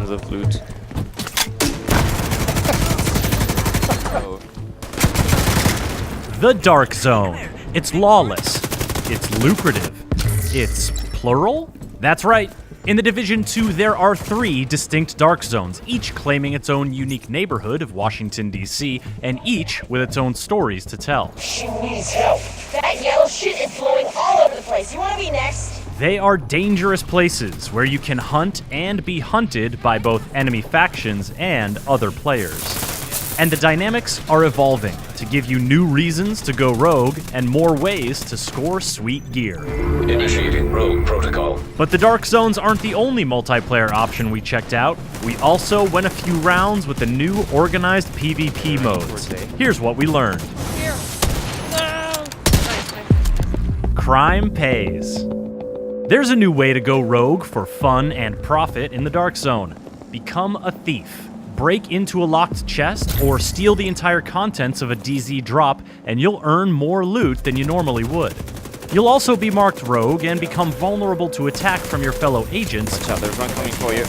because of loot. Oh. The Dark Zone. It's lawless. It's lucrative. It's plural? That's right. In the Division 2, there are 3 distinct dark zones, each claiming its own unique neighborhood of Washington, D.C., and each with its own stories to tell. She needs help. That yellow shit is blowing all over the place. You want to be next? They are dangerous places where you can hunt and be hunted by both enemy factions and other players. And the dynamics are evolving to give you new reasons to go rogue and more ways to score sweet gear. Initiating rogue protocol. But the Dark Zones aren't the only multiplayer option we checked out. We also went a few rounds with the new organized PvP modes. Here's what we learned. Crime pays. There's a new way to go rogue for fun and profit in the Dark Zone. Become a thief. Break into a locked chest or steal the entire contents of a DZ drop and you'll earn more loot than you normally would. You'll also be marked rogue and become vulnerable to attack from your fellow agents. Watch out, there's one coming for you.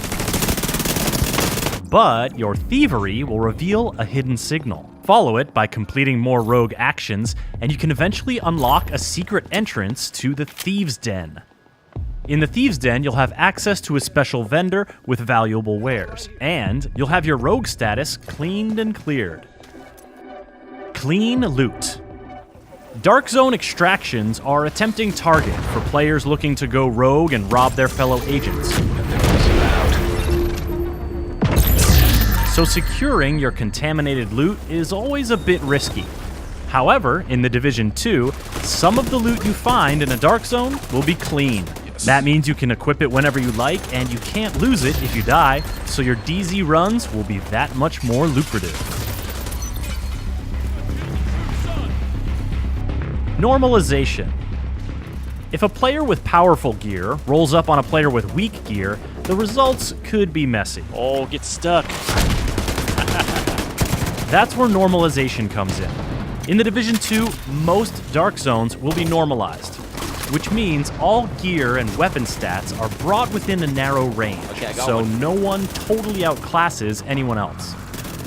But your thievery will reveal a hidden signal. Follow it by completing more rogue actions and you can eventually unlock a secret entrance to the Thieves' Den. In the Thieves' Den, you'll have access to a special vendor with valuable wares, and you'll have your rogue status cleaned and cleared. Clean loot. Dark Zone extractions are a tempting target for players looking to go rogue and rob their fellow agents. So securing your contaminated loot is always a bit risky. However, in the Division 2, some of the loot you find in a Dark Zone will be clean. That means you can equip it whenever you like, and you can't lose it if you die, so your DZ runs will be that much more lucrative. Normalization. If a player with powerful gear rolls up on a player with weak gear, the results could be messy. Oh, get stuck. That's where normalization comes in. In the Division 2, most Dark Zones will be normalized, which means all gear and weapon stats are brought within a narrow range, so no one totally outclasses anyone else.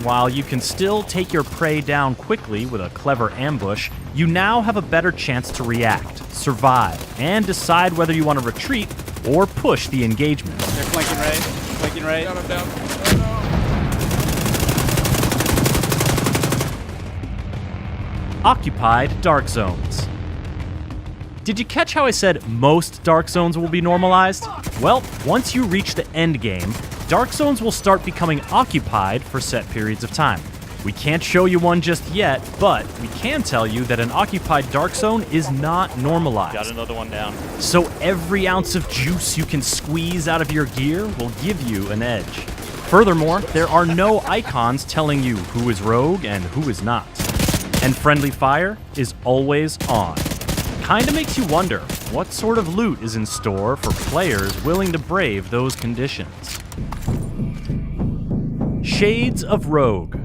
While you can still take your prey down quickly with a clever ambush, you now have a better chance to react, survive, and decide whether you want to retreat or push the engagement. They're flanking right. Flanking right. Down, I'm down. Occupied Dark Zones. Did you catch how I said most Dark Zones will be normalized? Well, once you reach the end game, Dark Zones will start becoming occupied for set periods of time. We can't show you one just yet, but we can tell you that an occupied Dark Zone is not normalized. Got another one down. So every ounce of juice you can squeeze out of your gear will give you an edge. Furthermore, there are no icons telling you who is rogue and who is not. And friendly fire is always on. Kinda makes you wonder what sort of loot is in store for players willing to brave those conditions. Shades of Rogue.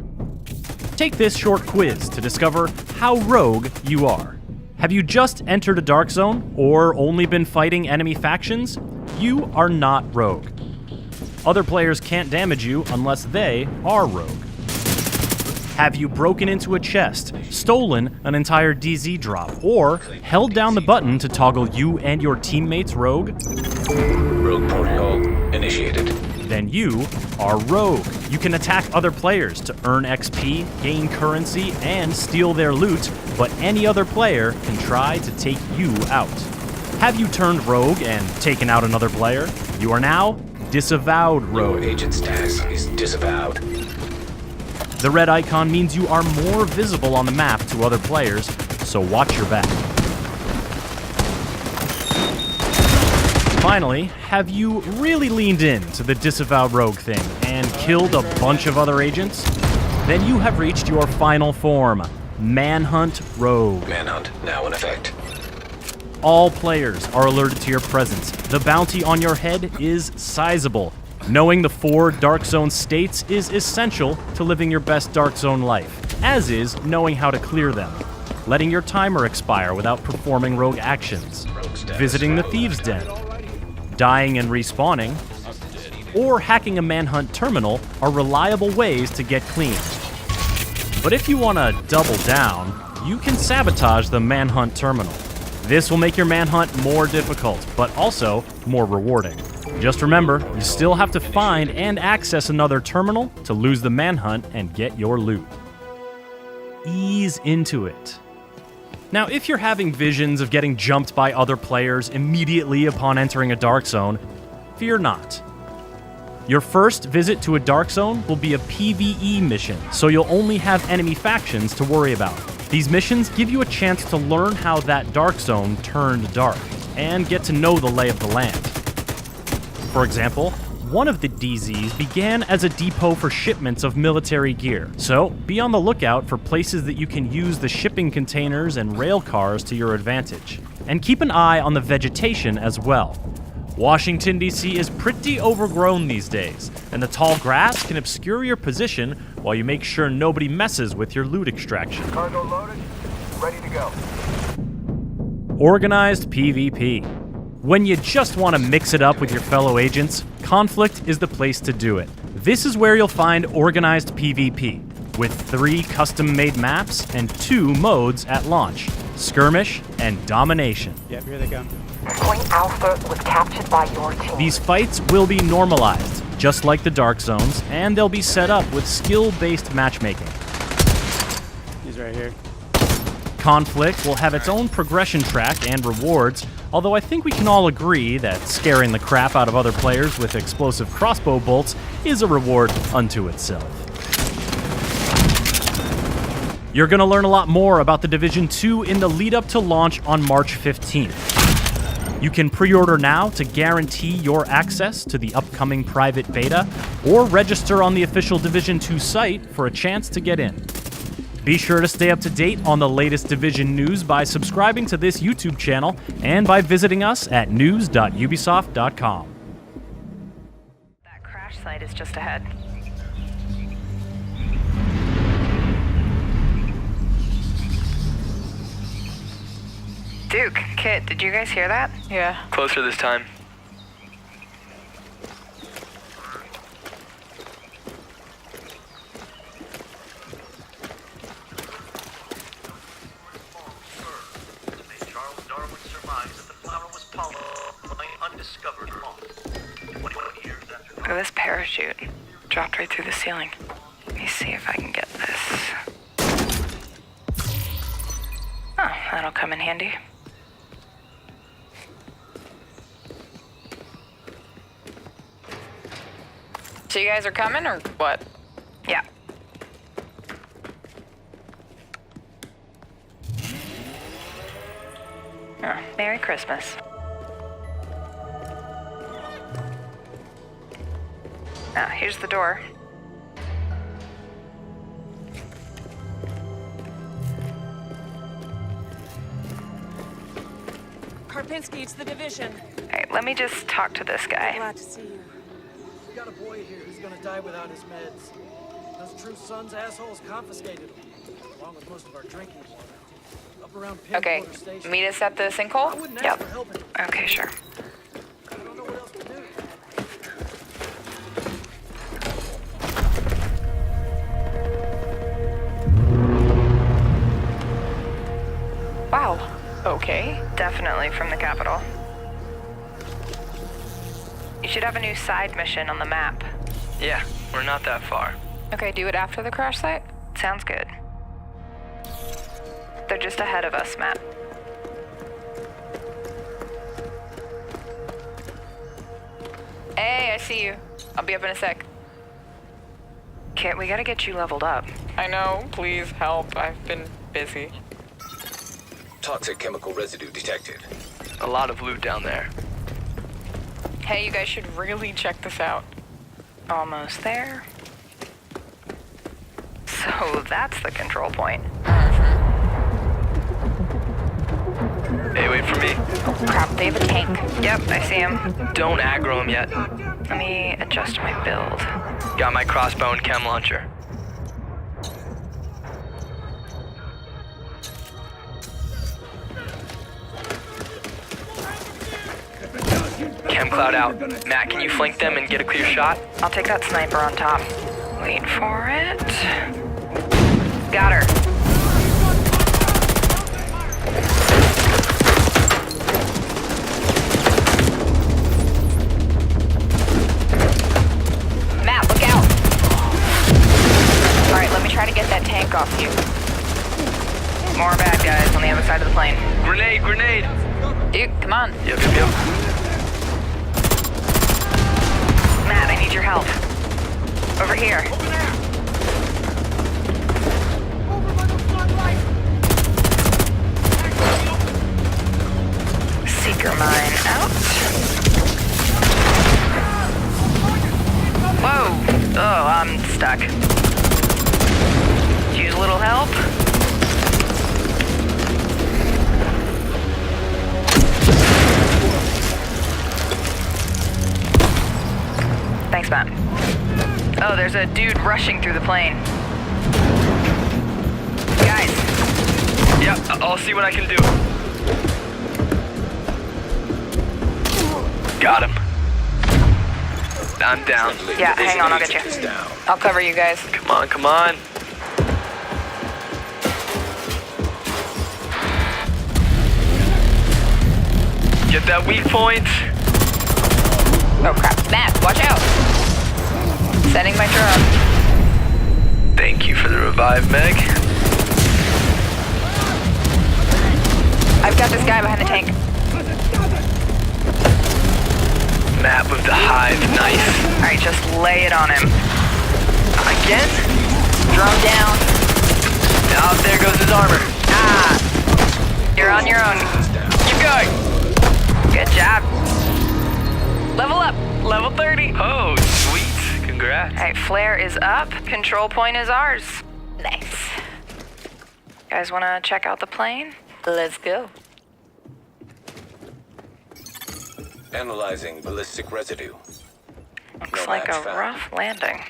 Take this short quiz to discover how rogue you are. Have you just entered a Dark Zone or only been fighting enemy factions? You are not rogue. Other players can't damage you unless they are rogue. Have you broken into a chest, stolen an entire DZ drop, or held down the button to toggle you and your teammates rogue? Rogue protocol initiated. Then you are rogue. You can attack other players to earn XP, gain currency, and steal their loot, but any other player can try to take you out. Have you turned rogue and taken out another player? You are now disavowed rogue. Your agent's task is disavowed. The red icon means you are more visible on the map to other players, so watch your back. Finally, have you really leaned in to the disavowed rogue thing and killed a bunch of other agents? Then you have reached your final form, Manhunt Rogue. Manhunt now in effect. All players are alerted to your presence. The bounty on your head is sizable. Knowing the 4 Dark Zone states is essential to living your best Dark Zone life, as is knowing how to clear them, letting your timer expire without performing rogue actions, visiting the Thieves' Den, dying and respawning, or hacking a Manhunt terminal are reliable ways to get clean. But if you want to double down, you can sabotage the Manhunt terminal. This will make your manhunt more difficult, but also more rewarding. Just remember, you still have to find and access another terminal to lose the manhunt and get your loot. Ease into it. Now, if you're having visions of getting jumped by other players immediately upon entering a dark zone, fear not. Your first visit to a dark zone will be a PvE mission, so you'll only have enemy factions to worry about. These missions give you a chance to learn how that dark zone turned dark, and get to know the lay of the land. For example, one of the DZs began as a depot for shipments of military gear, so be on the lookout for places that you can use the shipping containers and rail cars to your advantage. And keep an eye on the vegetation as well. Washington, D.C. is pretty overgrown these days, and the tall grass can obscure your position while you make sure nobody messes with your loot extraction. Cargo loaded, ready to go. Organized PvP. When you just want to mix it up with your fellow agents, Conflict is the place to do it. This is where you'll find organized PvP, with 3 custom-made maps and 2 modes at launch, Skirmish and Domination. Yep, here they come. Point Alpha was captured by your team. These fights will be normalized, just like the Dark Zones, and they'll be set up with skill-based matchmaking. He's right here. Conflict will have its own progression track and rewards, although I think we can all agree that scaring the crap out of other players with explosive crossbow bolts is a reward unto itself. You're going to learn a lot more about the Division 2 in the lead up to launch on March 15th. You can pre-order now to guarantee your access to the upcoming private beta, or register on the official Division 2 site for a chance to get in. Be sure to stay up to date on the latest Division news by subscribing to this YouTube channel and by visiting us at news.ubisoft.com. That crash site is just ahead. Duke, Kit, did you guys hear that? Yeah. Closer this time. Charles Darwin surmised that the flower was pollinated by undiscovered moth. 21 years after Look at this parachute. Dropped right through the ceiling. Let me see if I can get this. Oh, that'll come in handy. So you guys are coming or what? Yeah. Oh, Merry Christmas. Ah, here's the door. Karpinski, it's the division. Hey, let me just talk to this guy. Glad to see you. We got a boy here who's gonna die without his meds. Those True Sons assholes confiscated him, along with most of our drinking water. Up around Okay, Pinwater Station. meet us at the I sinkhole? wouldn't Yep. ask for help. Okay, sure. I don't know what else to do. Wow. Okay. Definitely from the capital. You should have a new side mission on the map. Yeah, we're not that far. Okay, do it after the crash site? Sounds good. They're just ahead of us, Matt. Hey, I see you. I'll be up in a sec. Kit, we gotta get you leveled up. I know, please help. I've been busy. Toxic chemical residue detected. A lot of loot down there. Hey, you guys should really check this out. Almost there. So that's the control point. Hey, wait for me. Crap, they have a tank. Yep, I see him. Don't aggro him yet. Let me adjust my build. Got my crossbow and chem launcher. Chem cloud out. Matt, can you flank them and get a clear shot? I'll take that sniper on top. Wait for it. Got her. Matt, look out! Alright, let me try to get that tank off you. More bad guys on the other side of the plane. Grenade, grenade! Dude, come on. Yep. Matt, I need your help. Over here. Seeker mine out. Whoa! Oh, I'm stuck. Use a little help. Thanks, Matt. Oh, there's a dude rushing through the plane. Guys. Yeah, I'll see what I can do. Got him. I'm down. Yeah, hang on, I'll get you. Is down. I'll cover you guys. Come on, come on. Get that weak point. Oh crap. Matt, watch out! Setting my drone. Thank you for the revive, Meg. I've got this guy behind the tank. Matt with the hive, nice. Alright, just lay it on him. Again? Drone down. Oh, there goes his armor. Ah! You're on your own. Keep going. Good job. Level up. Level 30. Oh, sweet. Congrats. Alright, flare is up. Control point is ours. Nice. Guys wanna check out the plane? Let's go. Analyzing ballistic residue. Looks No like match a found. rough landing.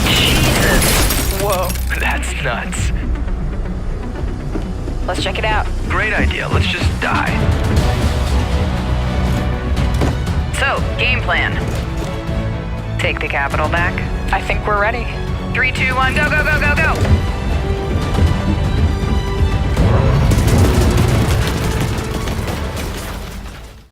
Jesus! Whoa, that's nuts. Let's check it out. Great idea. Let's just die. So, game plan. Take the capital back. I think we're ready. 3, 2, 1, go, go, go, go, go!